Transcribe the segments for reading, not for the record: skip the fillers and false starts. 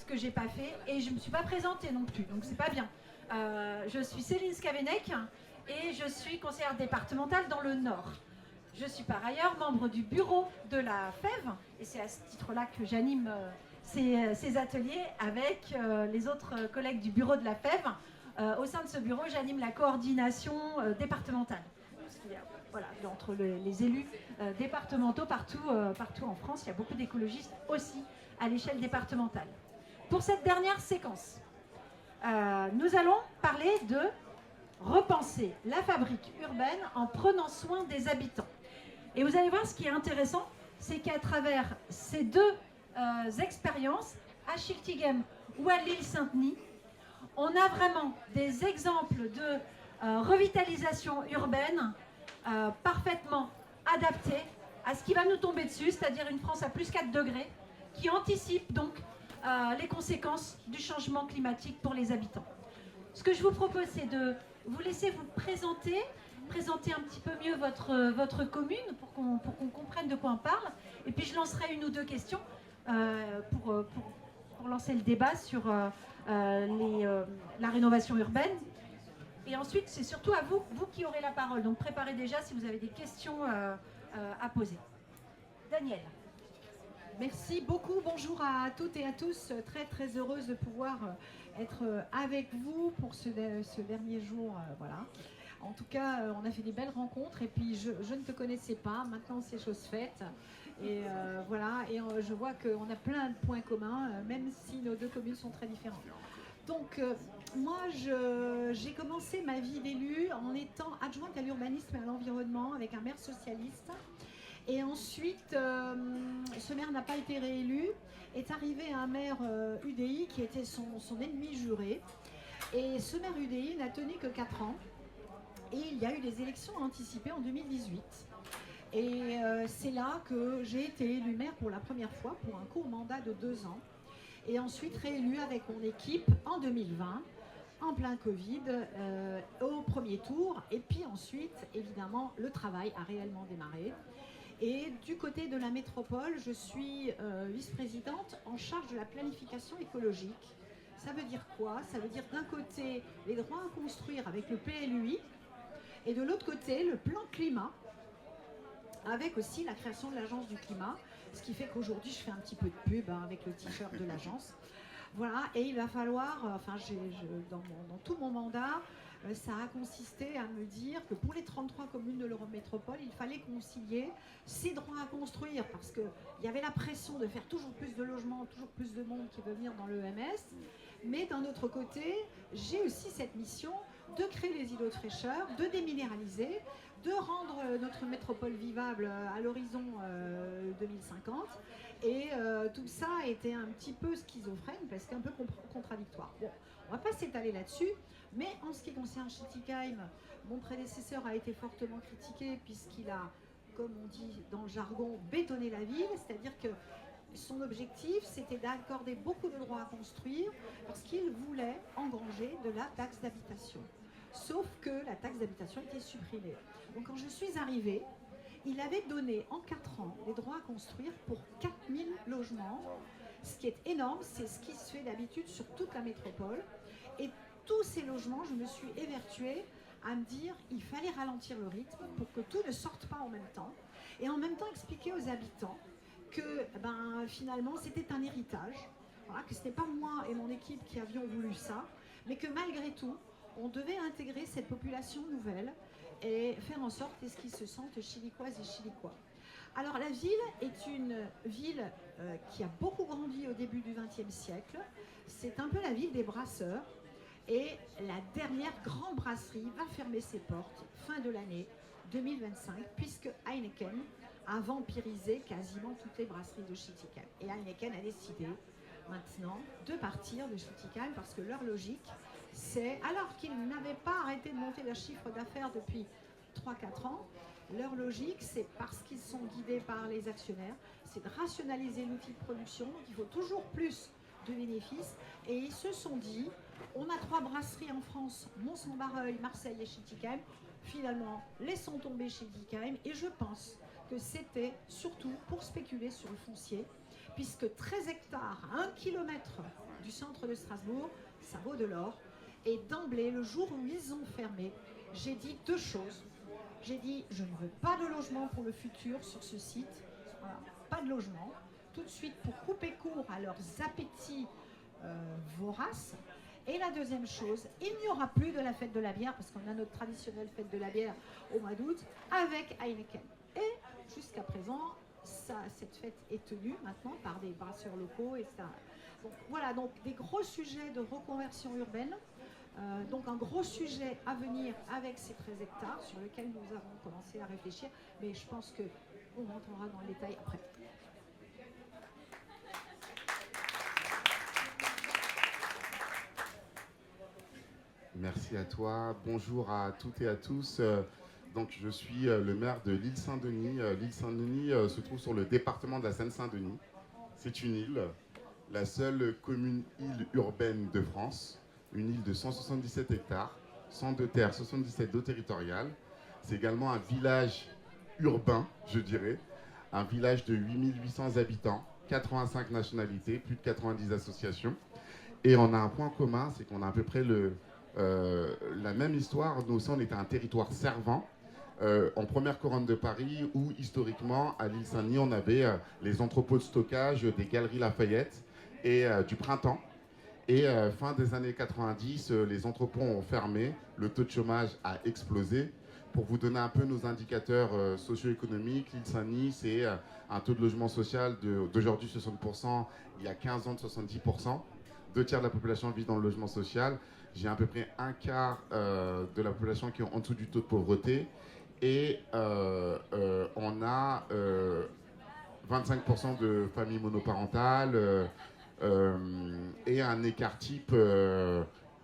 ce que j'ai pas fait, et je me suis pas présentée non plus, donc c'est pas bien. Je suis Céline Scavenec et je suis conseillère départementale dans le Nord. Je suis par ailleurs membre du bureau de la FEV, et c'est à ce titre-là que j'anime ces ateliers avec les autres collègues du bureau de la FEV. Au sein de ce bureau, j'anime la coordination départementale. Voilà, entre les élus départementaux partout en France, il y a beaucoup d'écologistes aussi à l'échelle départementale. Pour cette dernière séquence, nous allons parler de repenser la fabrique urbaine en prenant soin des habitants. Et vous allez voir, ce qui est intéressant, c'est qu'à travers ces deux expériences, à Schiltigheim ou à l'île Saint-Denis, on a vraiment des exemples de revitalisation urbaine parfaitement adaptés à ce qui va nous tomber dessus, c'est-à-dire une France à plus 4 degrés, qui anticipe donc les conséquences du changement climatique pour les habitants. Ce que je vous propose, c'est de vous laisser vous présenter un petit peu mieux votre commune pour qu'on comprenne de quoi on parle. Et puis je lancerai une ou deux questions pour lancer le débat sur la rénovation urbaine. Et ensuite, c'est surtout à vous qui aurez la parole. Donc préparez déjà si vous avez des questions à poser. Daniel. Merci beaucoup, bonjour à toutes et à tous, très très heureuse de pouvoir être avec vous pour ce dernier jour, voilà. En tout cas, on a fait des belles rencontres et puis je ne te connaissais pas, maintenant c'est chose faite. Et voilà, et je vois qu'on a plein de points communs, même si nos deux communes sont très différentes. Donc moi, j'ai commencé ma vie d'élu en étant adjointe à l'urbanisme et à l'environnement avec un maire socialiste. Et ensuite, ce maire n'a pas été réélu, est arrivé un maire UDI qui était son ennemi juré. Et ce maire UDI n'a tenu que 4 ans. Et il y a eu des élections anticipées en 2018. Et c'est là que j'ai été élue maire pour la première fois pour un court mandat de 2 ans. Et ensuite réélue avec mon équipe en 2020, en plein Covid, au premier tour. Et puis ensuite, évidemment, le travail a réellement démarré. Et du côté de la métropole, je suis vice-présidente en charge de la planification écologique. Ça veut dire quoi? Ça veut dire d'un côté les droits à construire avec le PLUI et de l'autre côté le plan climat avec aussi la création de l'agence du climat. Ce qui fait qu'aujourd'hui je fais un petit peu de pub avec le t-shirt de l'agence. Voilà, et il va falloir, dans tout mon mandat, ça a consisté à me dire que pour les 33 communes de l'Eurométropole, il fallait concilier ces droits à construire parce qu'il y avait la pression de faire toujours plus de logements, toujours plus de monde qui veut venir dans l'EMS. Mais d'un autre côté, j'ai aussi cette mission de créer les îlots de fraîcheur, de déminéraliser, de rendre notre métropole vivable à l'horizon 2050. Et tout ça a été un petit peu schizophrène parce qu'un peu contradictoire. Bon, on ne va pas s'étaler là-dessus, mais en ce qui concerne Schiltigheim, mon prédécesseur a été fortement critiqué puisqu'il a, comme on dit dans le jargon, bétonné la ville, c'est-à-dire que son objectif, c'était d'accorder beaucoup de droits à construire parce qu'il voulait engranger de la taxe d'habitation. Sauf que la taxe d'habitation était supprimée. Donc quand je suis arrivée, il avait donné en 4 ans des droits à construire pour 4000 logements. Ce qui est énorme, c'est ce qui se fait d'habitude sur toute la métropole. Et tous ces logements, je me suis évertuée à me dire qu'il fallait ralentir le rythme pour que tout ne sorte pas en même temps. Et en même temps expliquer aux habitants que finalement c'était un héritage, voilà, que ce n'était pas moi et mon équipe qui avions voulu ça, mais que malgré tout, on devait intégrer cette population nouvelle et faire en sorte qu'ils se sentent chilicoises et chilicois. Alors la ville est une ville qui a beaucoup grandi au début du XXe siècle. C'est un peu la ville des brasseurs. Et la dernière grande brasserie va fermer ses portes fin de l'année 2025, puisque Heineken a vampirisé quasiment toutes les brasseries de Schiltigheim. Et Heineken a décidé maintenant de partir de Schiltigheim parce que leur logique, c'est, alors qu'ils n'avaient pas arrêté de monter leur chiffre d'affaires depuis 3-4 ans, leur logique, c'est parce qu'ils sont guidés par les actionnaires, c'est de rationaliser l'outil de production, donc il faut toujours plus de bénéfices. Et ils se sont dit, on a 3 brasseries en France, Mont-Saint-Barreuil, Marseille et Schiltigheim, finalement, laissons tomber Schiltigheim. Et je pense que c'était surtout pour spéculer sur le foncier, puisque 13 hectares à 1 km du centre de Strasbourg, ça vaut de l'or. Et d'emblée, le jour où ils ont fermé, j'ai dit 2 choses. J'ai dit, je ne veux pas de logement pour le futur sur ce site. Voilà, pas de logement. Tout de suite, pour couper court à leurs appétits voraces. Et la deuxième chose, il n'y aura plus de la fête de la bière, parce qu'on a notre traditionnelle fête de la bière au mois d'août, avec Heineken. Et jusqu'à présent, cette fête est tenue maintenant par des brasseurs locaux. Et ça. Donc, voilà, donc des gros sujets de reconversion urbaine. Donc un gros sujet à venir avec ces 13 hectares sur lequel nous avons commencé à réfléchir, mais je pense qu'on rentrera dans le détail après. Merci à toi. Bonjour à toutes et à tous. Donc, je suis le maire de l'île Saint-Denis. L'île Saint-Denis se trouve sur le département de la Seine-Saint-Denis. C'est une île, la seule commune île urbaine de France. Une île de 177 hectares, 102 terres, 77 d'eau territoriale. C'est également un village urbain, je dirais. Un village de 8800 habitants, 85 nationalités, plus de 90 associations. Et on a un point commun, c'est qu'on a à peu près la même histoire. Nous aussi, on était un territoire servant en première couronne de Paris, où historiquement, à l'île Saint-Denis, on avait les entrepôts de stockage des Galeries Lafayette et du Printemps. Et fin des années 90, les entrepôts ont fermé, le taux de chômage a explosé. Pour vous donner un peu nos indicateurs socio-économiques, l'île Saint-Denis, c'est un taux de logement social d'aujourd'hui 60%, il y a 15 ans de 70%. 2 tiers de la population vit dans le logement social. J'ai à peu près un quart de la population qui est en dessous du taux de pauvreté. Et on a 25% de familles monoparentales et un écart type où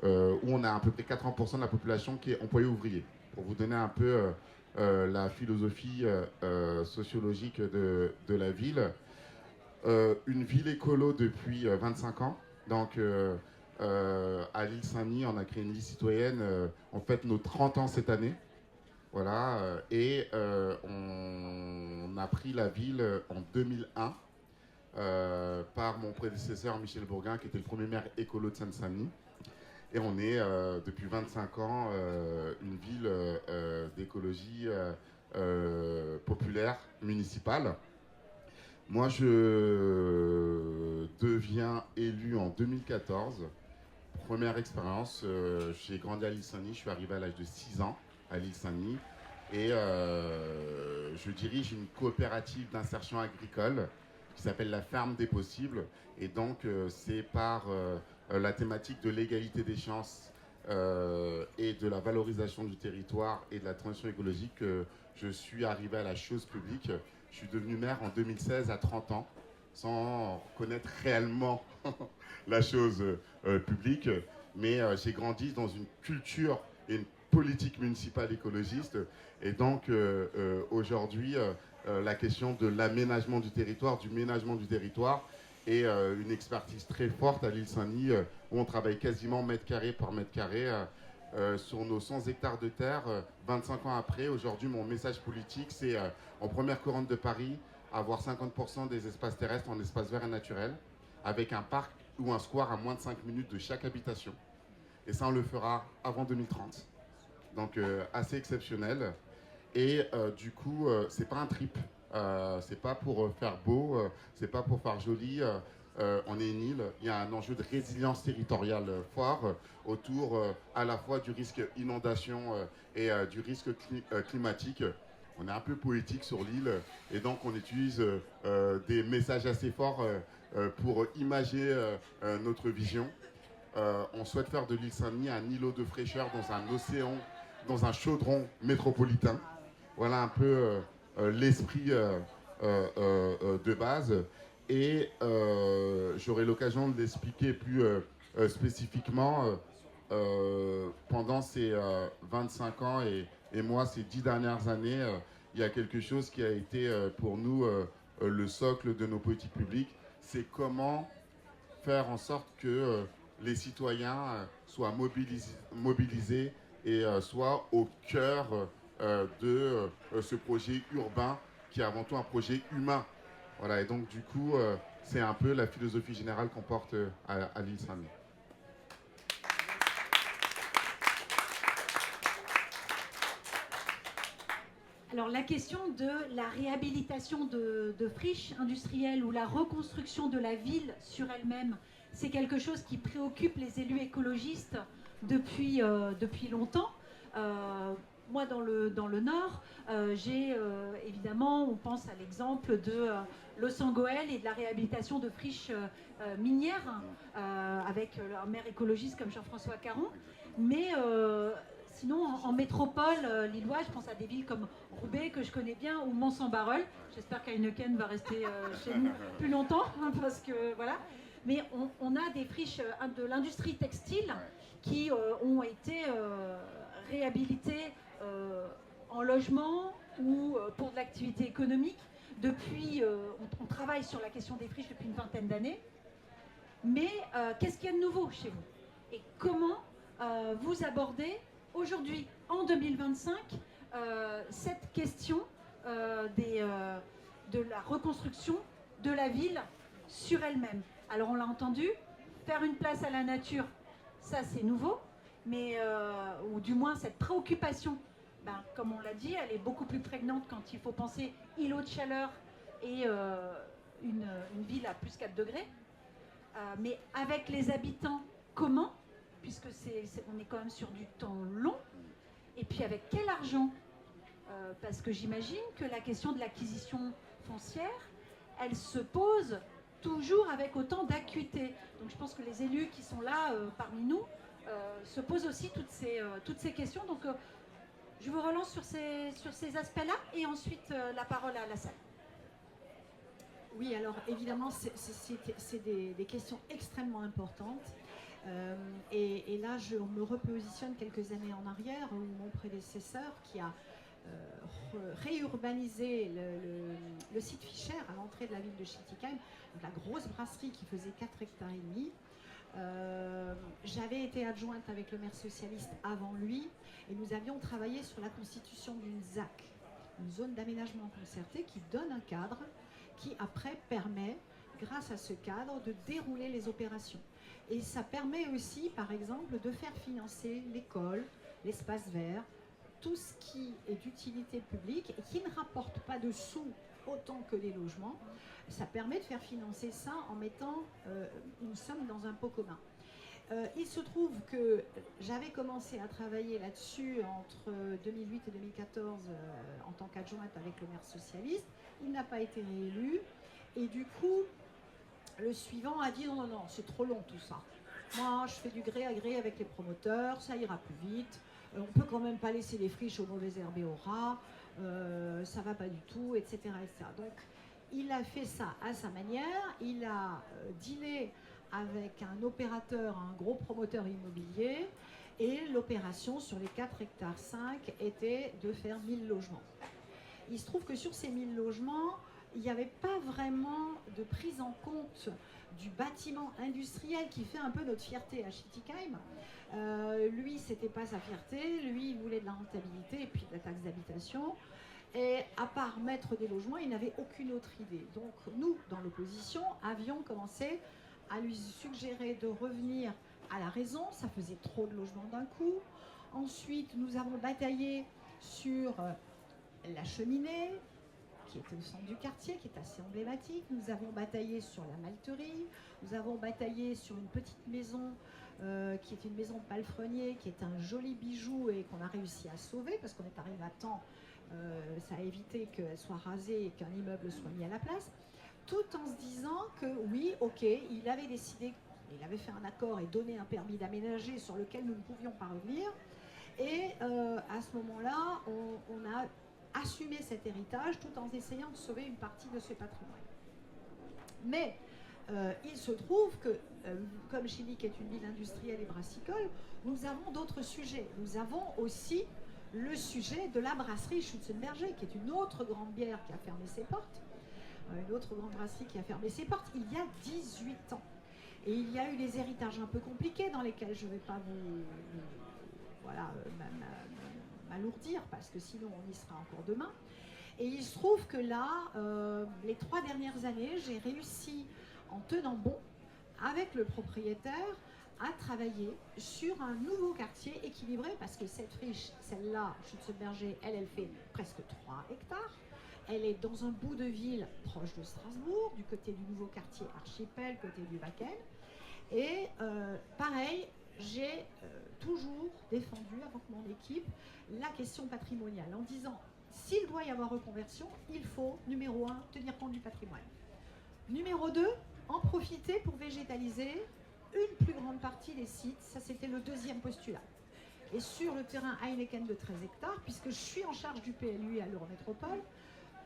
on a à peu près 80% de la population qui est employée ouvrier. Pour vous donner un peu la philosophie sociologique de la ville. Une ville écolo depuis 25 ans. Donc, à l'île Saint-Denis, on a créé une liste citoyenne. On fête nos 30 ans cette année. Voilà. Et on a pris la ville en 2001 par mon prédécesseur Michel Bourguin, qui était le premier maire écolo de Seine-Saint-Denis. Et on est, depuis 25 ans, une ville d'écologie populaire, municipale. Moi, je deviens élu en 2014. Première expérience, j'ai grandi à l'île Saint-Denis, je suis arrivé à l'âge de 6 ans à l'île Saint-Denis. Et je dirige une coopérative d'insertion agricole qui s'appelle la Ferme des Possibles. Et donc, c'est par la thématique de l'égalité des chances et de la valorisation du territoire et de la transition écologique que je suis arrivé à la chose publique. Je suis devenu maire en 2016 à 30 ans, sans connaître réellement la chose publique. Mais j'ai grandi dans une culture et une politique municipale écologiste. Et donc, aujourd'hui, la question de l'aménagement du territoire, du ménagement du territoire, et une expertise très forte à l'île Saint-Denis, où on travaille quasiment mètre carré par mètre carré sur nos 100 hectares de terre. 25 ans après, aujourd'hui, mon message politique, c'est en première couronne de Paris, avoir 50% des espaces terrestres en espaces verts et naturels, avec un parc ou un square à moins de 5 minutes de chaque habitation. Et ça, on le fera avant 2030. Donc, assez exceptionnel. Et du coup, c'est pas un trip. C'est pas pour faire beau, c'est pas pour faire joli. On est une île. Il y a un enjeu de résilience territoriale fort autour à la fois du risque inondation et du risque climatique. On est un peu poétique sur l'île et donc on utilise des messages assez forts pour imager notre vision. On souhaite faire de l'île Saint-Denis un îlot de fraîcheur dans un océan, dans un chaudron métropolitain. Voilà un peu l'esprit de base. Et j'aurai l'occasion de l'expliquer plus spécifiquement pendant ces 25 ans et moi ces 10 dernières années. Il y a quelque chose qui a été pour nous le socle de nos politiques publiques. C'est comment faire en sorte que les citoyens soient mobilisés et soient au cœur de ce projet urbain qui est avant tout un projet humain. Voilà, et donc du coup, c'est un peu la philosophie générale qu'on porte à l'île Saint-Denis. Alors la question de la réhabilitation de friches industrielles ou la reconstruction de la ville sur elle-même, c'est quelque chose qui préoccupe les élus écologistes depuis longtemps. Moi, dans le Nord, j'ai évidemment, on pense à l'exemple de Los Angeles et de la réhabilitation de friches minières avec un maire écologiste comme Jean-François Caron. Mais sinon, en métropole lilloise, je pense à des villes comme Roubaix, que je connais bien, ou Mont-Saint-Barreul. J'espère qu'Heineken va rester chez nous plus longtemps, parce que voilà. Mais on a des friches de l'industrie textile qui ont été réhabilitées en logement ou pour de l'activité économique. Depuis, on travaille sur la question des friches depuis une vingtaine d'années. Mais qu'est-ce qu'il y a de nouveau chez vous? Et comment vous abordez aujourd'hui, en 2025, cette question de la reconstruction de la ville sur elle-même? Alors on l'a entendu, faire une place à la nature, ça c'est nouveau, mais ou du moins cette préoccupation, comme on l'a dit, elle est beaucoup plus prégnante quand il faut penser îlot de chaleur et une ville à plus 4 degrés. Mais avec les habitants, comment? Puisque on est quand même sur du temps long. Et puis avec quel argent? Parce que j'imagine que la question de l'acquisition foncière, elle se pose toujours avec autant d'acuité. Donc je pense que les élus qui sont là parmi nous se posent aussi toutes ces questions. Donc je vous relance sur ces aspects-là et ensuite la parole à la salle. Oui, alors évidemment, c'est des questions extrêmement importantes. Et là, je me repositionne quelques années en arrière, où mon prédécesseur, qui a réurbanisé le site Fischer à l'entrée de la ville de Schiltigheim, donc la grosse brasserie qui faisait 4 hectares et demi. J'avais été adjointe avec le maire socialiste avant lui, et nous avions travaillé sur la constitution d'une ZAC, une zone d'aménagement concerté qui donne un cadre, qui après permet, grâce à ce cadre, de dérouler les opérations. Et ça permet aussi, par exemple, de faire financer l'école, l'espace vert, tout ce qui est d'utilité publique et qui ne rapporte pas de sous autant que les logements. Ça permet de faire financer ça en mettant une somme dans un pot commun. Il se trouve que j'avais commencé à travailler là-dessus entre 2008 et 2014 en tant qu'adjointe avec le maire socialiste. Il n'a pas été réélu et du coup, le suivant a dit non, c'est trop long tout ça. Moi, je fais du gré à gré avec les promoteurs, ça ira plus vite. On peut quand même pas laisser les friches aux mauvaises herbes et aux rats, ça va pas du tout, etc., etc. Donc, il a fait ça à sa manière. Il a dealé avec un opérateur, un gros promoteur immobilier, et l'opération sur les 4 hectares 5 était de faire 1000 logements. Il se trouve que sur ces 1000 logements, il n'y avait pas vraiment de prise en compte du bâtiment industriel qui fait un peu notre fierté à Schiltigheim. Lui, c'était pas sa fierté, lui, il voulait de la rentabilité et puis de la taxe d'habitation. Et à part mettre des logements, il n'avait aucune autre idée. Donc nous, dans l'opposition, avions commencé à lui suggérer de revenir à la raison. Ça faisait trop de logements d'un coup. Ensuite, nous avons bataillé sur la cheminée, qui était au centre du quartier, qui est assez emblématique. Nous avons bataillé sur la malterie. Nous avons bataillé sur une petite maison qui est une maison palefrenier, qui est un joli bijou et qu'on a réussi à sauver parce qu'on est arrivé à temps. Ça a évité qu'elle soit rasée et qu'un immeuble soit mis à la place, tout en se disant que oui, ok, il avait décidé, il avait fait un accord et donné un permis d'aménager sur lequel nous ne pouvions pas revenir. Et à ce moment-là, on a assumé cet héritage tout en essayant de sauver une partie de ce patrimoine. Mais il se trouve que, comme Schillig est une ville industrielle et brassicole, nous avons d'autres sujets. Nous avons aussi le sujet de la brasserie Schutzenberger, qui est une autre grande bière qui a fermé ses portes, une autre grande brasserie qui a fermé ses portes il y a 18 ans. Et il y a eu des héritages un peu compliqués dans lesquels je ne vais pas m'alourdir, parce que sinon on y sera encore demain. Et il se trouve que là, les 3 dernières années, j'ai réussi en tenant bon avec le propriétaire à travailler sur un nouveau quartier équilibré, parce que cette friche, celle-là, Schützenberger, elle fait presque 3 hectares. Elle est dans un bout de ville proche de Strasbourg, du côté du nouveau quartier Archipel, côté du Wacken. Et pareil, j'ai toujours défendu avec mon équipe la question patrimoniale en disant, s'il doit y avoir reconversion, il faut, numéro 1, tenir compte du patrimoine. Numéro 2, en profiter pour végétaliser une plus grande partie des sites. Ça, c'était le deuxième postulat. Et sur le terrain Heineken de 13 hectares, puisque je suis en charge du PLU à l'Eurométropole,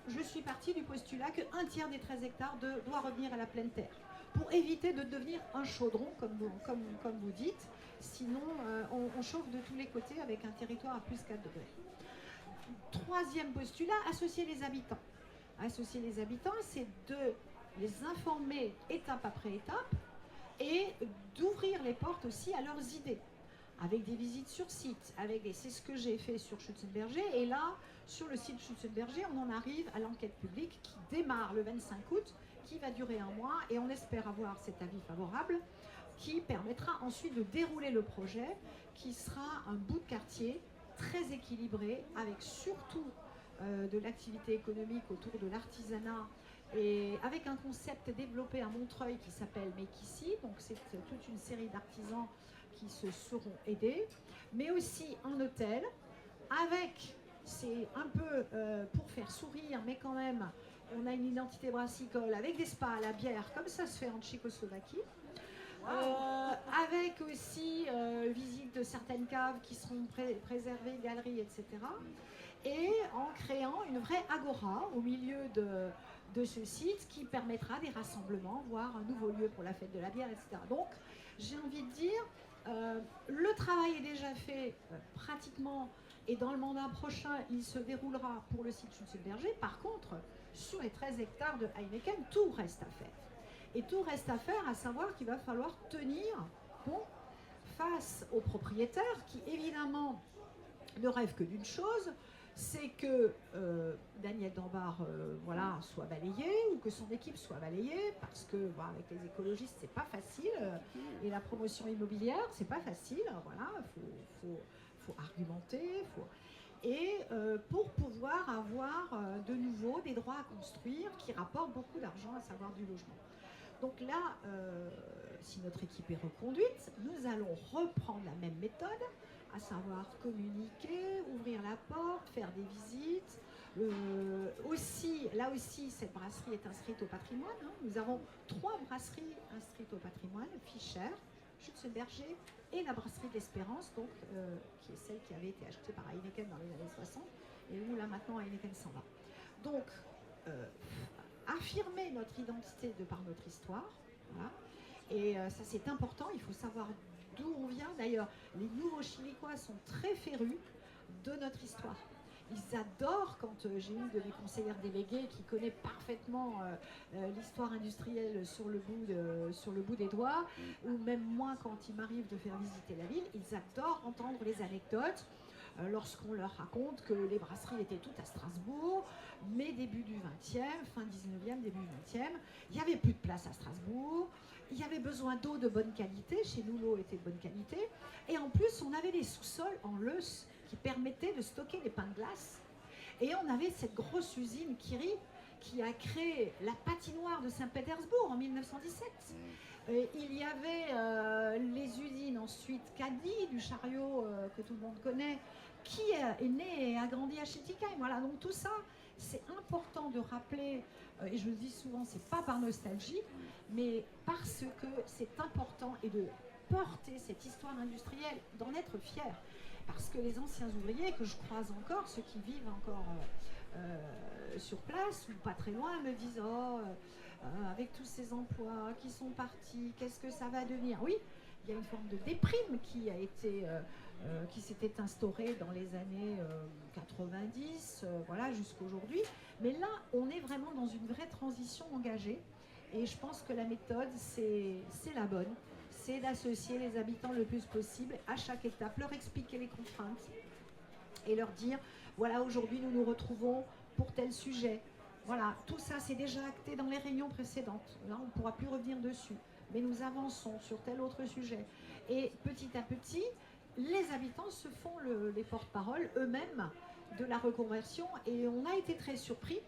je suis partie du postulat qu'un tiers des 13 hectares doit revenir à la pleine terre, pour éviter de devenir un chaudron, comme vous dites. Sinon, on chauffe de tous les côtés avec un territoire à plus 4 degrés. Troisième postulat, associer les habitants. Associer les habitants, c'est de les informer étape après étape et d'ouvrir les portes aussi à leurs idées, avec des visites sur site, c'est ce que j'ai fait sur Schützenberger. Et là, sur le site Schützenberger, on en arrive à l'enquête publique qui démarre le 25 août, qui va durer 1 mois, et on espère avoir cet avis favorable qui permettra ensuite de dérouler le projet, qui sera un bout de quartier très équilibré, avec surtout de l'activité économique autour de l'artisanat, et avec un concept développé à Montreuil qui s'appelle Make Ici. Donc c'est toute une série d'artisans qui se seront aidés, mais aussi un hôtel avec, c'est un peu pour faire sourire, mais quand même, on a une identité brassicole avec des spas à la bière, comme ça se fait en Tchécoslovaquie. Avec aussi visite de certaines caves qui seront préservées, galeries, etc. Et en créant une vraie agora au milieu de ce site qui permettra des rassemblements, voire un nouveau lieu pour la fête de la bière, etc. Donc, j'ai envie de dire, le travail est déjà fait pratiquement, et dans le mandat prochain, il se déroulera pour le site Schützenberger. Par contre, sur les 13 hectares de Heineken, tout reste à faire. Et tout reste à faire, à savoir qu'il va falloir tenir bon face aux propriétaires qui, évidemment, ne rêvent que d'une chose, c'est que Daniel Dambard soit balayé, ou que son équipe soit balayée, parce que avec les écologistes, c'est pas facile, et la promotion immobilière, c'est pas facile, voilà, faut argumenter, et pour pouvoir avoir de nouveau des droits à construire qui rapportent beaucoup d'argent, à savoir du logement. Donc là, si notre équipe est reconduite, nous allons reprendre la même méthode, à savoir communiquer, ouvrir la porte, faire des visites. Là aussi, cette brasserie est inscrite au patrimoine. Nous avons 3 brasseries inscrites au patrimoine, Fischer, Schützenberger et la brasserie d'Espérance, donc, qui est celle qui avait été achetée par Heineken dans les années 60, et où là maintenant Heineken s'en va. Donc, affirmer notre identité de par notre histoire, voilà. Et ça c'est important, il faut savoir d'où on vient. D'ailleurs, les nouveaux Chilicois sont très férus de notre histoire. Ils adorent, quand j'ai une de mes conseillères déléguées qui connaît parfaitement l'histoire industrielle sur le bout des doigts, ou même moi quand il m'arrive de faire visiter la ville, ils adorent entendre les anecdotes. Lorsqu'on leur raconte que les brasseries étaient toutes à Strasbourg, mais début du 20e, fin 19e, début 20e, il n'y avait plus de place à Strasbourg, il y avait besoin d'eau de bonne qualité, chez nous l'eau était de bonne qualité, et en plus on avait des sous-sols en leusse qui permettaient de stocker les pains de glace, et on avait cette grosse usine Kiri qui a créé la patinoire de Saint-Pétersbourg en 1917. Il y avait les usines ensuite Caddy, du chariot que tout le monde connaît, qui est né et a grandi à Schiltigheim. Voilà, donc tout ça, c'est important de rappeler, et je le dis souvent, c'est pas par nostalgie, mais parce que c'est important, et de porter cette histoire industrielle, d'en être fier. Parce que les anciens ouvriers que je croise encore, ceux qui vivent encore sur place ou pas très loin, me disent avec tous ces emplois qui sont partis, qu'est-ce que ça va devenir? Oui, il y a une forme de déprime qui s'était instaurée dans les années 90, jusqu'à aujourd'hui. Mais là, on est vraiment dans une vraie transition engagée. Et je pense que la méthode, c'est la bonne. C'est d'associer les habitants le plus possible à chaque étape, leur expliquer les contraintes et leur dire, voilà, aujourd'hui nous nous retrouvons pour tel sujet. Voilà, tout ça c'est déjà acté dans les réunions précédentes. Là, on ne pourra plus revenir dessus. Mais nous avançons sur tel autre sujet. Et petit à petit, les habitants se font les porte-parole eux-mêmes de la reconversion. Et on a été très surpris.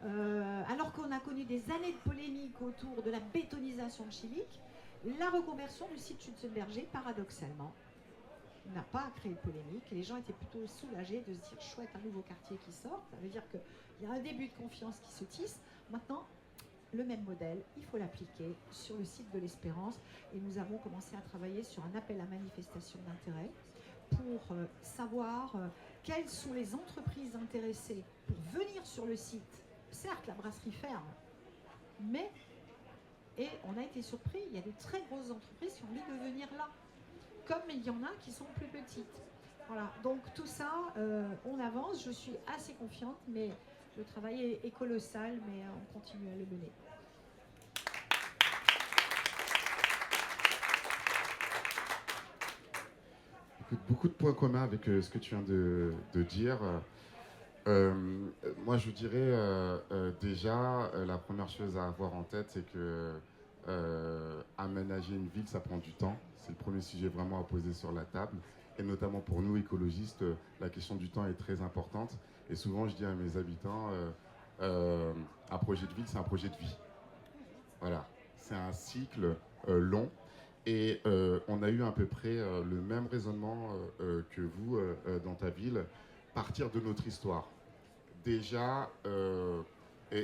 Alors qu'on a connu des années de polémique autour de la bétonisation de Chilique, la reconversion du site Schützenberger, paradoxalement, n'a pas créé de polémique. Les gens étaient plutôt soulagés de se dire chouette, un nouveau quartier qui sort. Ça veut dire qu'il y a un début de confiance qui se tisse. Maintenant, le même modèle, il faut l'appliquer sur le site de l'Espérance. Et nous avons commencé à travailler sur un appel à manifestation d'intérêt pour savoir quelles sont les entreprises intéressées pour venir sur le site. Certes, la brasserie ferme, mais, et on a été surpris, il y a de très grosses entreprises qui ont envie de venir là, comme il y en a qui sont plus petites. Voilà, donc tout ça, on avance, je suis assez confiante, mais le travail est colossal, mais on continue à le mener. Écoute, beaucoup de points communs avec ce que tu viens de dire. Moi, je dirais déjà, la première chose à avoir en tête, c'est que aménager une ville, ça prend du temps. C'est le premier sujet vraiment à poser sur la table. Et notamment pour nous, écologistes, la question du temps est très importante. Et souvent, je dis à mes habitants, un projet de ville, c'est un projet de vie. Voilà, c'est un cycle long. Et on a eu à peu près le même raisonnement que vous dans ta ville, partir de notre histoire. Déjà,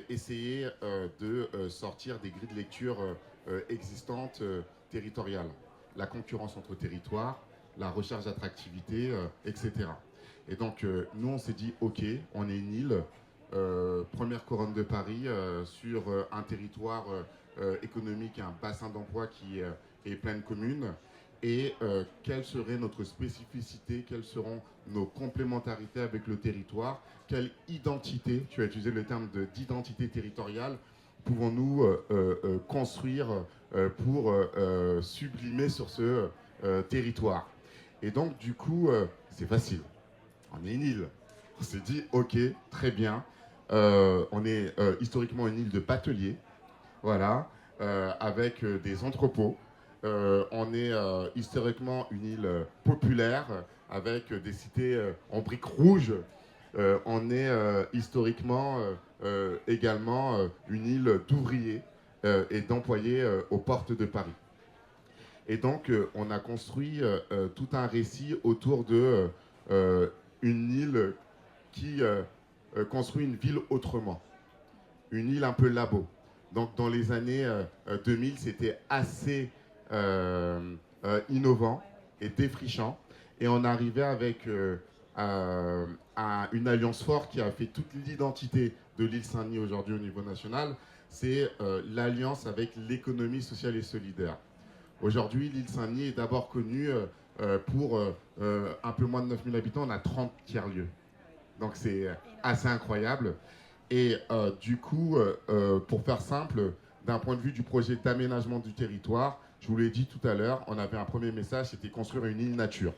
essayer de sortir des grilles de lecture existantes territoriales. La concurrence entre territoires, la recherche d'attractivité, etc. Et donc, nous, on s'est dit, OK, on est une île, première couronne de Paris, sur un territoire économique, un bassin d'emploi qui est plein de communes. Et quelle serait notre spécificité, quelles seront nos complémentarités avec le territoire, quelle identité, tu as utilisé le terme d'identité territoriale, pouvons-nous construire pour sublimer sur ce territoire. Et donc, du coup, c'est facile. On est une île. On s'est dit, OK, très bien. On est historiquement une île de bateliers, voilà, avec des entrepôts. On est historiquement une île populaire, avec des cités en briques rouges. On est historiquement également une île d'ouvriers et d'employés aux portes de Paris. Et donc, on a construit tout un récit autour de une île qui construit une ville autrement. Une île un peu labo. Donc, dans les années 2000, c'était assez innovant et défrichant. Et on arrivait avec une alliance forte qui a fait toute l'identité de l'île Saint-Denis aujourd'hui au niveau national. C'est l'alliance avec l'économie sociale et solidaire. Aujourd'hui, l'île Saint-Denis est d'abord connue pour un peu moins de 9000 habitants. On a 30 tiers-lieux. Donc c'est assez incroyable. Et du coup, pour faire simple, d'un point de vue du projet d'aménagement du territoire, je vous l'ai dit tout à l'heure, on avait un premier message, c'était construire une île nature.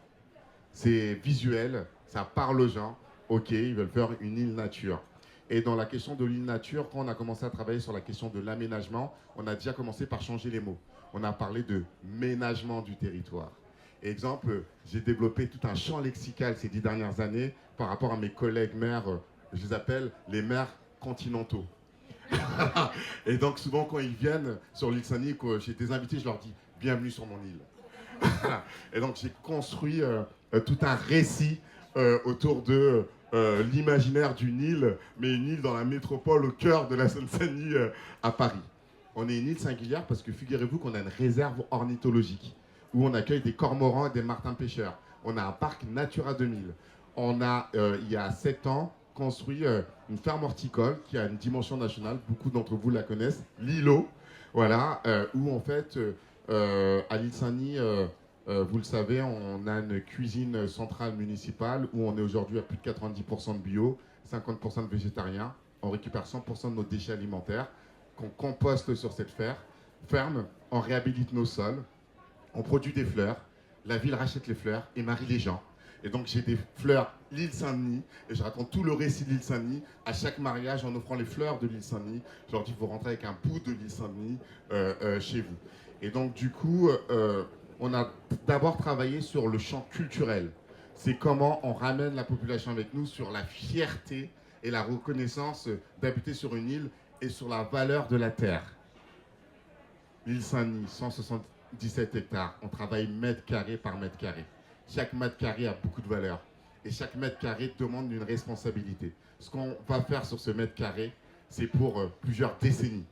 C'est visuel, ça parle aux gens. OK, ils veulent faire une île nature. Et dans la question de l'île nature, quand on a commencé à travailler sur la question de l'aménagement, on a déjà commencé par changer les mots. On a parlé de ménagement du territoire. Exemple, j'ai développé tout un champ lexical ces 10 dernières années par rapport à mes collègues maires, je les appelle les maires continentaux. Et donc souvent quand ils viennent sur l'île Saint-Denis, quand j'ai des invités, je leur dis « Bienvenue sur mon île ». Et donc j'ai construit tout un récit autour de l'imaginaire d'une île, mais une île dans la métropole au cœur de la Seine-Saint-Denis à Paris. On est une île singulière parce que figurez-vous qu'on a une réserve ornithologique où on accueille des cormorans et des martins pêcheurs. On a un parc Natura 2000. On a, il y a 7 ans, construit une ferme horticole qui a une dimension nationale. Beaucoup d'entre vous la connaissent, l'îlot, voilà, où en fait, à l'île Saint-Denis, vous le savez, on a une cuisine centrale municipale où on est aujourd'hui à plus de 90% de bio, 50% de végétariens. On récupère 100% de nos déchets alimentaires qu'on composte sur cette ferme. On réhabilite nos sols. On produit des fleurs. La ville rachète les fleurs et marie les gens. Et donc j'ai des fleurs l'île Saint-Denis et je raconte tout le récit de l'île Saint-Denis à chaque mariage en offrant les fleurs de l'île Saint-Denis. Je leur dis, il faut rentrer avec un bout de l'île Saint-Denis chez vous. Et donc du coup, on a d'abord travaillé sur le champ culturel. C'est comment on ramène la population avec nous sur la fierté et la reconnaissance d'habiter sur une île et sur la valeur de la terre. L'île Saint-Denis, 177 hectares. On travaille mètre carré par mètre carré. Chaque mètre carré a beaucoup de valeur. Et chaque mètre carré demande une responsabilité. Ce qu'on va faire sur ce mètre carré, c'est pour plusieurs décennies.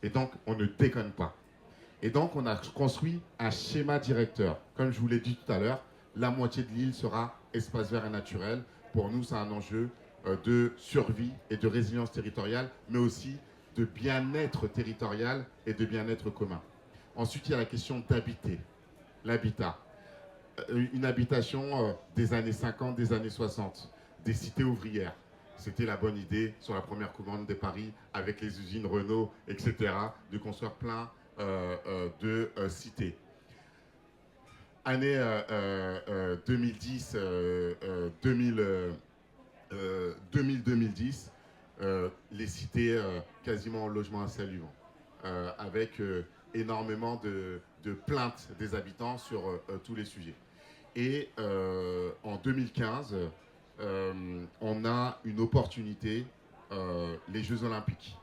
Et donc, on ne déconne pas. Et donc, on a construit un schéma directeur. Comme je vous l'ai dit tout à l'heure, la moitié de l'île sera espace vert et naturel. Pour nous, c'est un enjeu de survie et de résilience territoriale, mais aussi de bien-être territorial et de bien-être commun. Ensuite, il y a la question d'habiter, l'habitat. Une habitation des années 50, des années 60, des cités ouvrières. C'était la bonne idée sur la première commande de Paris, avec les usines Renault, etc., de construire plein de cités. Année 2010, 2010, les cités quasiment en logement insalubre, avec énormément de plaintes des habitants sur tous les sujets. Et en 2015, on a une opportunité, les Jeux Olympiques.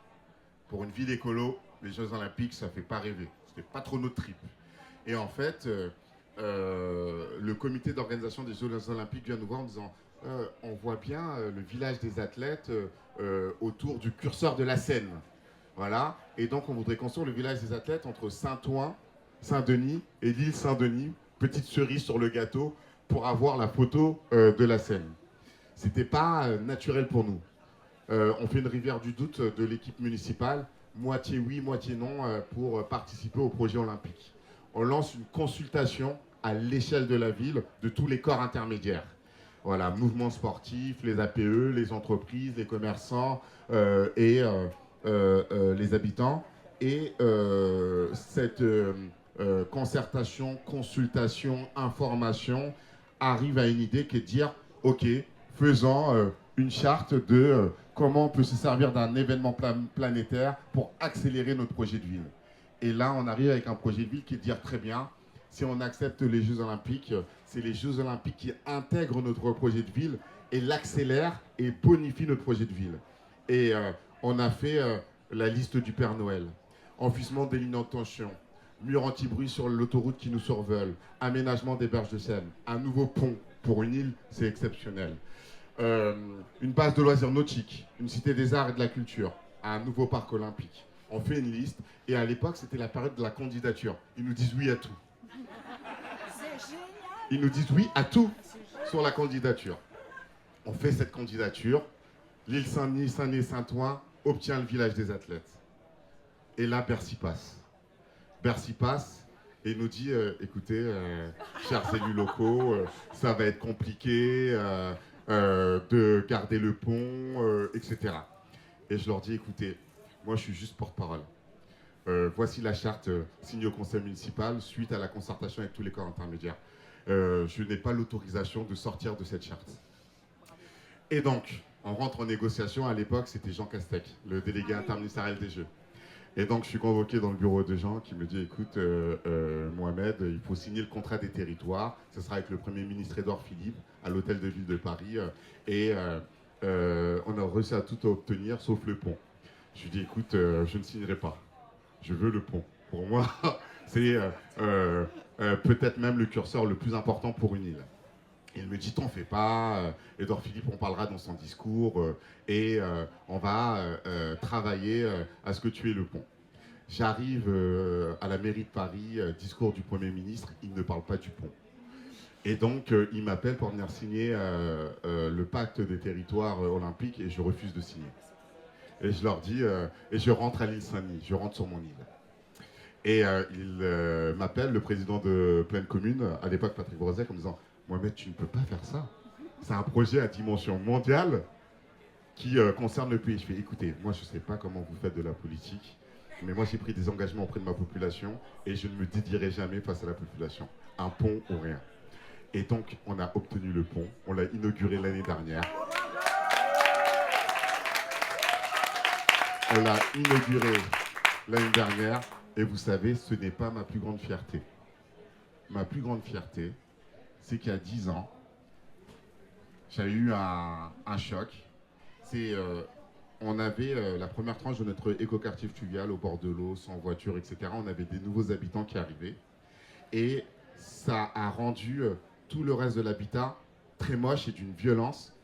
Pour une ville écolo, les Jeux Olympiques, ça ne fait pas rêver. C'était pas trop notre trip. Et en fait, le comité d'organisation des Jeux Olympiques vient nous voir en disant on voit bien le village des athlètes autour du curseur de la Seine. Voilà. Et donc, on voudrait construire le village des athlètes entre Saint-Ouen, Saint-Denis et l'île Saint-Denis. Petite cerise sur le gâteau pour avoir la photo de la Seine. C'était pas naturel pour nous. On fait une rivière du doute de l'équipe municipale, moitié oui, moitié non, pour participer au projet olympique. On lance une consultation à l'échelle de la ville de tous les corps intermédiaires. Voilà, mouvements sportifs, les APE, les entreprises, les commerçants et les habitants. Et cette concertation, consultation, information arrive à une idée qui est de dire ok, faisons une charte de comment on peut se servir d'un événement planétaire pour accélérer notre projet de ville. Et là, on arrive avec un projet de ville qui est de dire très bien, si on accepte les Jeux Olympiques, c'est les Jeux Olympiques qui intègrent notre projet de ville et l'accélèrent et bonifient notre projet de ville. Et on a fait la liste du Père Noël, enfouissement des lignes de tension, murs anti-bruit sur l'autoroute qui nous survole, aménagement des berges de Seine, un nouveau pont pour une île, c'est exceptionnel. Une base de loisirs nautiques, une cité des arts et de la culture, un nouveau parc olympique. On fait une liste et à l'époque, c'était la période de la candidature. Ils nous disent oui à tout. Ils nous disent oui à tout sur la candidature. On fait cette candidature. L'île Saint-Denis, Saint-Denis, Saint-Ouen obtient le village des athlètes. Et là, Bercy passe. Bercy passe et nous dit écoutez, chers élus locaux, ça va être compliqué de garder le pont, etc. Et je leur dis écoutez, moi je suis juste porte-parole. Voici la charte signée au conseil municipal suite à la concertation avec tous les corps intermédiaires. Je n'ai pas l'autorisation de sortir de cette charte. Et donc, on rentre en négociation. À l'époque, c'était Jean Castex, le délégué interministériel des Jeux. Et donc, je suis convoqué dans le bureau de Jean qui me dit écoute, Mohamed, il faut signer le contrat des territoires. Ce sera avec le Premier ministre Édouard Philippe à l'hôtel de ville de Paris. Et on a réussi à tout obtenir sauf le pont. Je lui dis écoute, je ne signerai pas. Je veux le pont. Pour moi, c'est peut-être même le curseur le plus important pour une île. Il me dit t'en fais pas, Édouard Philippe on parlera dans son discours et on va travailler à ce que tu aies le pont. J'arrive à la mairie de Paris, discours du Premier ministre, il ne parle pas du pont. Et donc il m'appelle pour venir signer le pacte des territoires olympiques et je refuse de signer. Et je leur dis, et je rentre à l'île Saint-Denis, je rentre sur mon île. Et il m'appelle, le président de Pleine Commune, à l'époque Patrick Brozek, en me disant Mohamed, tu ne peux pas faire ça. C'est un projet à dimension mondiale qui concerne le pays. Je fais écoutez, moi je ne sais pas comment vous faites de la politique, mais moi j'ai pris des engagements auprès de ma population et je ne me dédierai jamais face à la population. Un pont ou rien. Et donc, on a obtenu le pont. On l'a inauguré l'année dernière. On l'a inauguré l'année dernière. Et vous savez, ce n'est pas ma plus grande fierté. Ma plus grande fierté, c'est qu'il y a 10 ans, j'avais eu un choc. On avait la première tranche de notre écoquartier fluvial au bord de l'eau, sans voiture, etc. On avait des nouveaux habitants qui arrivaient. Et ça a rendu tout le reste de l'habitat très moche et d'une violence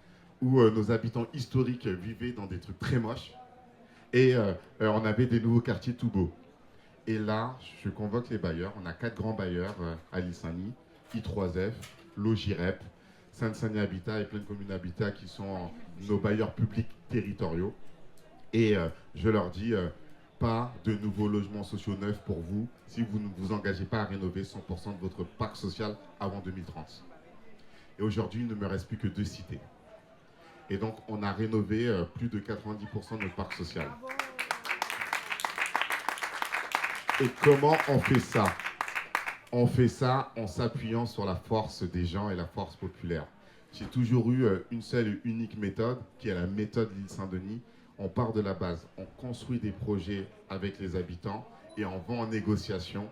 où nos habitants historiques vivaient dans des trucs très moches. Et on avait des nouveaux quartiers tout beaux. Et là, je convoque les bailleurs. On a 4 grands bailleurs à l'île Saint-Denis, I3F, Logirep, Seine-Saint-Denis Habitat et plein de communes Habitat qui sont nos bailleurs publics territoriaux. Et je leur dis, pas de nouveaux logements sociaux neufs pour vous si vous ne vous engagez pas à rénover 100% de votre parc social avant 2030. Et aujourd'hui, il ne me reste plus que 2 cités. Et donc, on a rénové plus de 90% de notre parc social. Et comment on fait ça? On fait ça en s'appuyant sur la force des gens et la force populaire. J'ai toujours eu une seule et unique méthode, qui est la méthode l'île Saint-Denis. On part de la base, on construit des projets avec les habitants et on va en négociation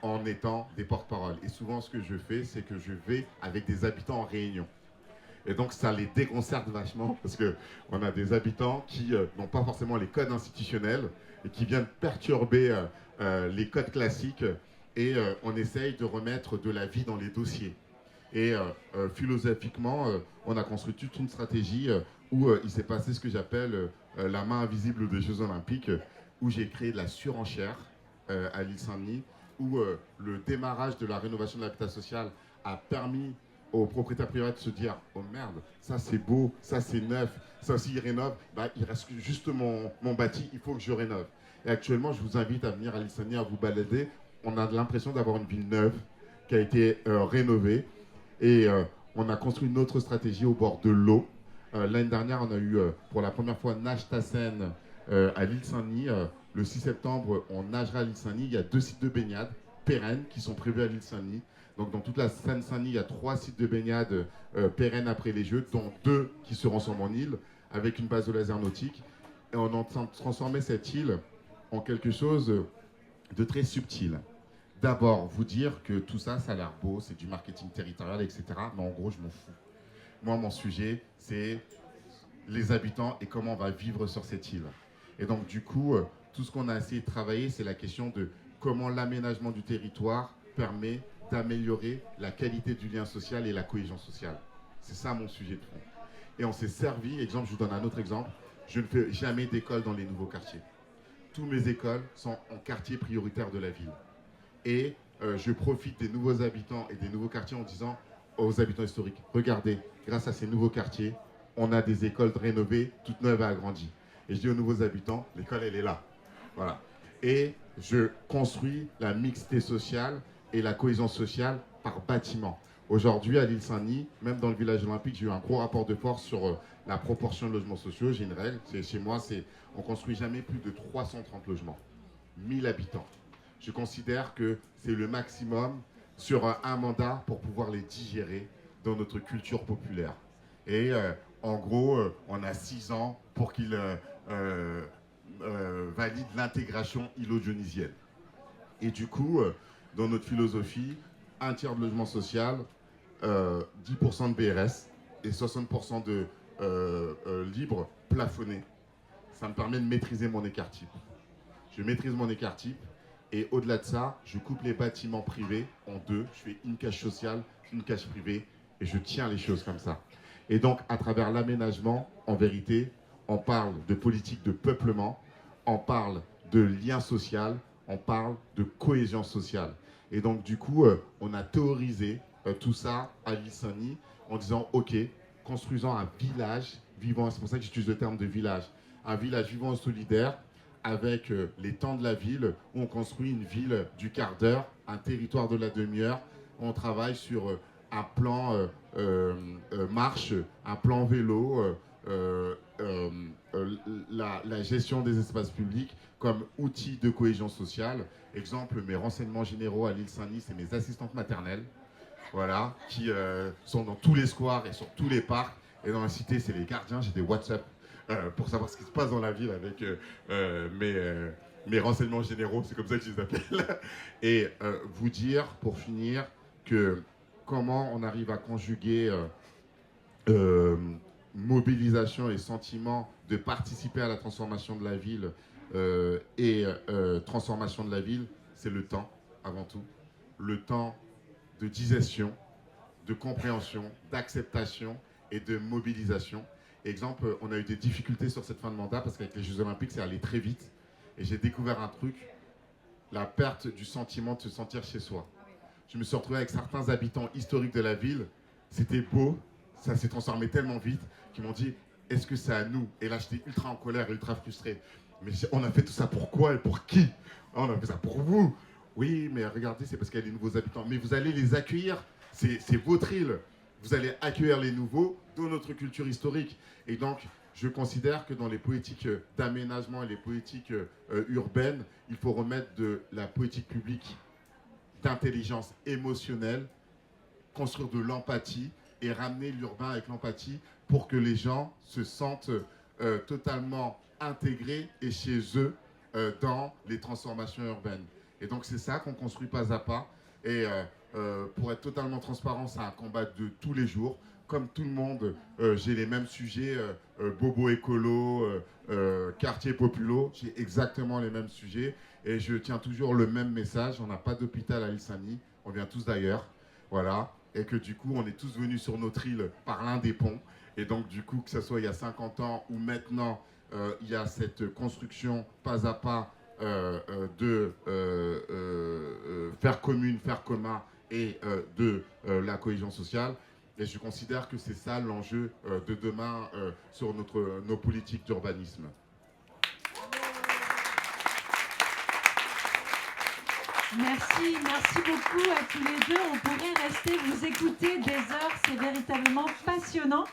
en étant des porte-parole. Et souvent, ce que je fais, c'est que je vais avec des habitants en réunion. Et donc, ça les déconcerte vachement parce qu'on a des habitants qui n'ont pas forcément les codes institutionnels et qui viennent perturber les codes classiques et on essaye de remettre de la vie dans les dossiers. Et philosophiquement, on a construit toute une stratégie où il s'est passé ce que j'appelle la main invisible des Jeux Olympiques, où j'ai créé de la surenchère à l'île Saint-Denis, où le démarrage de la rénovation de l'habitat social a permis aux propriétaires privés de se dire « Oh merde, ça c'est beau, ça c'est neuf, ça aussi il rénove, bah, il reste juste mon bâti, il faut que je rénove. » Et actuellement, je vous invite à venir à l'île Saint-Denis, à vous balader. On a l'impression d'avoir une ville neuve qui a été rénovée. Et on a construit une autre stratégie au bord de l'eau. L'année dernière, on a eu pour la première fois Nage ta Seine à l'île Saint-Denis. Le 6 septembre, on nagera à l'île Saint-Denis. Il y a 2 sites de baignade pérennes qui sont prévus à l'île Saint-Denis. Donc dans toute la Seine-Saint-Denis, il y a 3 sites de baignade pérennes après les Jeux, dont 2 qui seront sur mon île, avec une base de laser nautique. Et on est en train de transformer cette île en quelque chose de très subtil. D'abord, vous dire que tout ça, ça a l'air beau, c'est du marketing territorial, etc. Mais en gros, je m'en fous. Moi, mon sujet, c'est les habitants et comment on va vivre sur cette île. Et donc, du coup, tout ce qu'on a essayé de travailler, c'est la question de comment l'aménagement du territoire permet d'améliorer la qualité du lien social et la cohésion sociale. C'est ça mon sujet de fond. Et on s'est servi, exemple, je vous donne un autre exemple, je ne fais jamais d'école dans les nouveaux quartiers. Toutes mes écoles sont en quartier prioritaire de la ville. Et je profite des nouveaux habitants et des nouveaux quartiers en disant aux habitants historiques, regardez, grâce à ces nouveaux quartiers, on a des écoles rénovées, toutes neuves et agrandies. Et je dis aux nouveaux habitants, l'école, elle est là. Voilà. Et je construis la mixité sociale et la cohésion sociale par bâtiment. Aujourd'hui, à l'île Saint-Denis, même dans le village olympique, j'ai eu un gros rapport de force sur la proportion de logements sociaux. J'ai une règle, chez moi, on ne construit jamais plus de 330 logements, 1000 habitants. Je considère que c'est le maximum sur un mandat pour pouvoir les digérer dans notre culture populaire. Et en gros, on a 6 ans pour qu'ils valident l'intégration îlo-dionysienne. Et du coup, dans notre philosophie, un tiers de logement social, 10% de BRS et 60% de libre plafonné. Ça me permet de maîtriser mon écart type. Je maîtrise mon écart type. Et au-delà de ça, je coupe les bâtiments privés en 2. Je fais une cage sociale, une cage privée, et je tiens les choses comme ça. Et donc, à travers l'aménagement, en vérité, on parle de politique de peuplement, on parle de lien social, on parle de cohésion sociale. Et donc, du coup, on a théorisé tout ça à l'île Saint-Denis en disant, OK, construisons un village vivant, c'est pour ça que j'utilise le terme de village, un village vivant et solidaire, avec les temps de la ville, où on construit une ville du quart d'heure, un territoire de la demi-heure. On travaille sur un plan marche, un plan vélo, la gestion des espaces publics comme outil de cohésion sociale. Exemple, mes renseignements généraux à l'île Saint-Denis, c'est mes assistantes maternelles voilà, qui sont dans tous les squares et sur tous les parcs. Et dans la cité, c'est les gardiens. J'ai des WhatsApp pour savoir ce qui se passe dans la ville avec mes renseignements généraux, c'est comme ça que je les appelle. Et vous dire, pour finir, que comment on arrive à conjuguer mobilisation et sentiment de participer à la transformation de la ville et transformation de la ville, c'est le temps, avant tout. Le temps de digestion, de compréhension, d'acceptation et de mobilisation. Exemple, on a eu des difficultés sur cette fin de mandat parce qu'avec les Jeux Olympiques, c'est allé très vite. Et j'ai découvert un truc, la perte du sentiment de se sentir chez soi. Je me suis retrouvé avec certains habitants historiques de la ville. C'était beau, ça s'est transformé tellement vite qu'ils m'ont dit « Est-ce que c'est à nous ?» Et là, j'étais ultra en colère, ultra frustré. Mais on a fait tout ça pour quoi et pour qui? On a fait ça pour vous. Oui, mais regardez, c'est parce qu'il y a des nouveaux habitants. Mais vous allez les accueillir, c'est votre île. Vous allez accueillir les nouveaux dans notre culture historique. Et donc, je considère que dans les politiques d'aménagement et les politiques urbaines, il faut remettre de la politique publique d'intelligence émotionnelle, construire de l'empathie et ramener l'urbain avec l'empathie pour que les gens se sentent totalement intégrés et chez eux dans les transformations urbaines. Et donc c'est ça qu'on construit pas à pas. Et pour être totalement transparent, c'est un combat de tous les jours. Comme tout le monde, j'ai les mêmes sujets, bobo écolo, quartier populo, j'ai exactement les mêmes sujets. Et je tiens toujours le même message, on n'a pas d'hôpital à l'Ilsani, on vient tous d'ailleurs. Voilà. Et que du coup, on est tous venus sur notre île par l'un des ponts. Et donc du coup, que ce soit il y a 50 ans ou maintenant, il y a cette construction pas à pas de faire commune, faire commun et de la cohésion sociale. Et je considère que c'est ça l'enjeu de demain sur nos politiques d'urbanisme. Merci beaucoup à tous les deux. On pourrait rester vous écouter des heures, c'est véritablement passionnant.